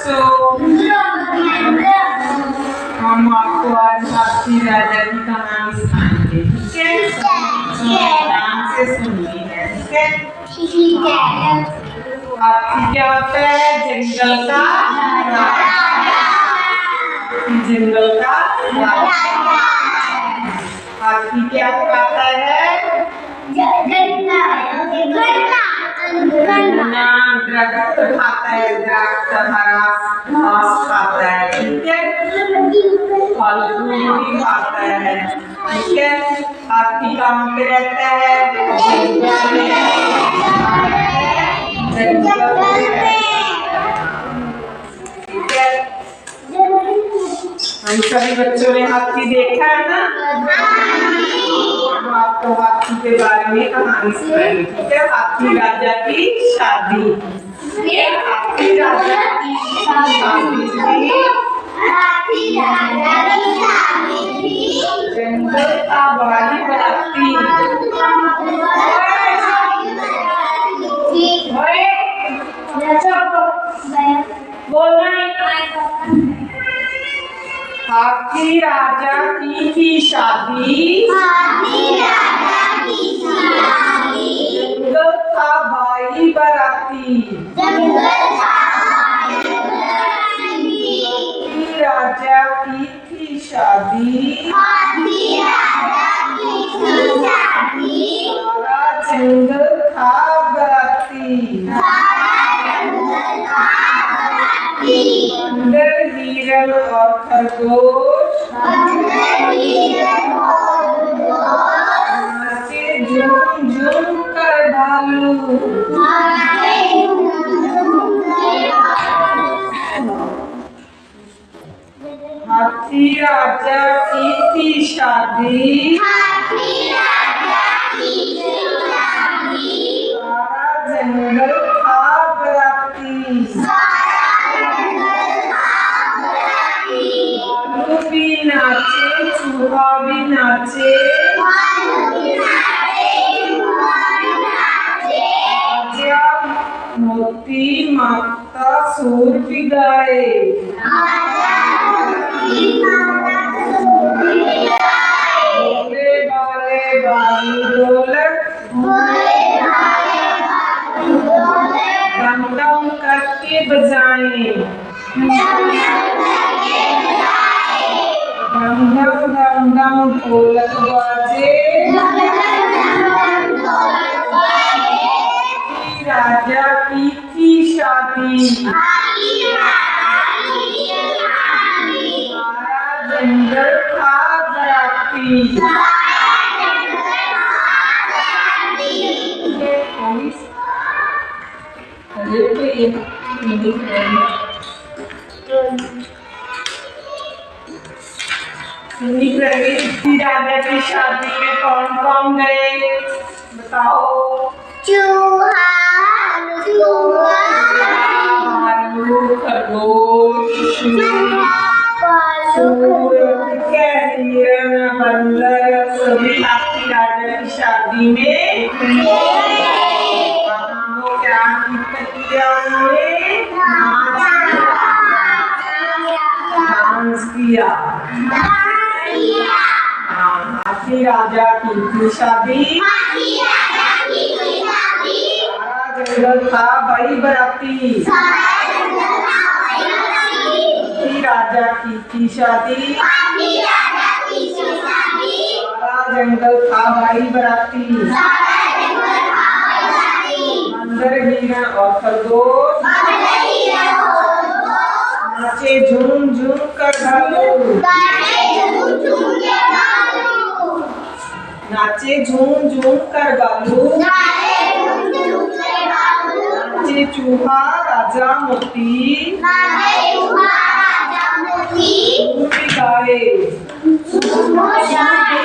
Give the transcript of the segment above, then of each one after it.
बच्चों, हम आपको आज हाथी राजा की कहानी सुनाएंगे। ठीक है, ध्यान से सुनिए। ठीक है। हाथी क्या होता है? जंगल का राजा। जंगल का राजा। हाथी क्या खाता है? गन्ना, दरख्त खाता है, दरख्त हरा घास खाता है। ठीक है, फल फूल भी खाता है। ठीक है, हाथी कहाँ पे रहता है? जंगल में। ठीक है, हम सभी बच्चों ने हाथी देखा है ना? हम आपको हाथी के बारे में कहानी सुनाएंगे। ठीक है, हाथी राजा की शादी। हाथी राजा की शादी जंगल का बारी बराती। बोलना नहीं। हाथी राजा की थी शादी। जंगल का भाई बराती। हाथी राजा की थी शादी। सारा जंगल था बराती। बंदर, हिरण और खरगोश नाचे झूम झूम कर भालू। हाथी राजा की थी शादी। सारा जंगल था बराती। भालू भी नाचे, चूहा भी नाचे। राजा मोती माता सुर भी गाए। बोले वाले बालू ढोलक दम दम करके बजाए। दम दम ढोलक बाजे। राजा की थी शादी। सारा जंगल था बराती। राजा की शादी में कौन कौन गए बताओ? चूहा, भालू, खरगोश, हिरण, बंदर सभी हाथी राजा की शादी में क्या किया? डांस किया। हाथी राजा की थी शादी। सारा जंगल था भाई बराती। हाथी राजा की थी शादी। सारा जंगल था भाई बराती। बंदर, हिरण और खरगोश नाचे झूम झूम कर भालू। नाचे झूम झूम कर बालू। नाचे चूहा राजा मोती।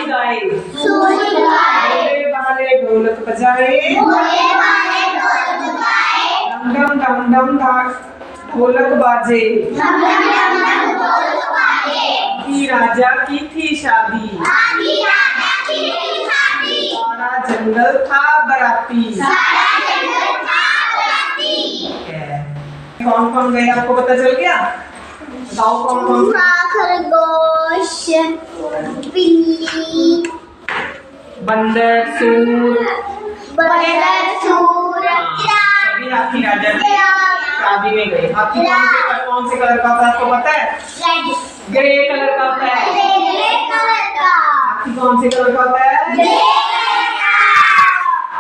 गाए। बोले वाले ढोलक बजाए। डम डम डम डम ढोलक बाजे। हाथी राजा की थी शादी। सारा जंगल था बराती। कौन कौन गए आपको पता चल गया? बताओ कौन कौन? चूहा, खरगोश, बिल्ली, बंदर, सूर, बंदर, सूर, सभी हाथी राजा की शादी में गए। हाथी कौन से कलर का होता है आपको पता है? रेड, ग्रे कलर का होता है। रेड कलर का, हाथी कौन से कलर का होता है? ग्रे कलर का।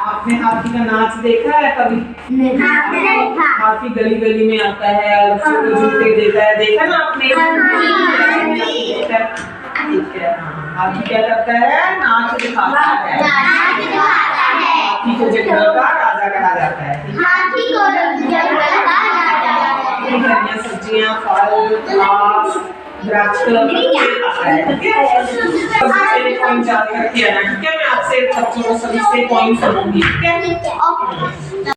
आपने हाथी का नाच देखा है कभी? हाथी गली गली में आता है और सबको जूते देता है, देखा ना आपने? ठीक है, हाथी क्या करता है? नाच दिखाता है। हाथी को जंगल का राजा कहा जाता है। हरियाँ सब्जियाँ, फल, घास, द्राक्ष का खाता है। ठीक है, सबसे पॉइंट याद रखिए ना। ठीक है, मैं आपसे बच्चों को सभी से पॉइंट सुनूंगी। ठीक है।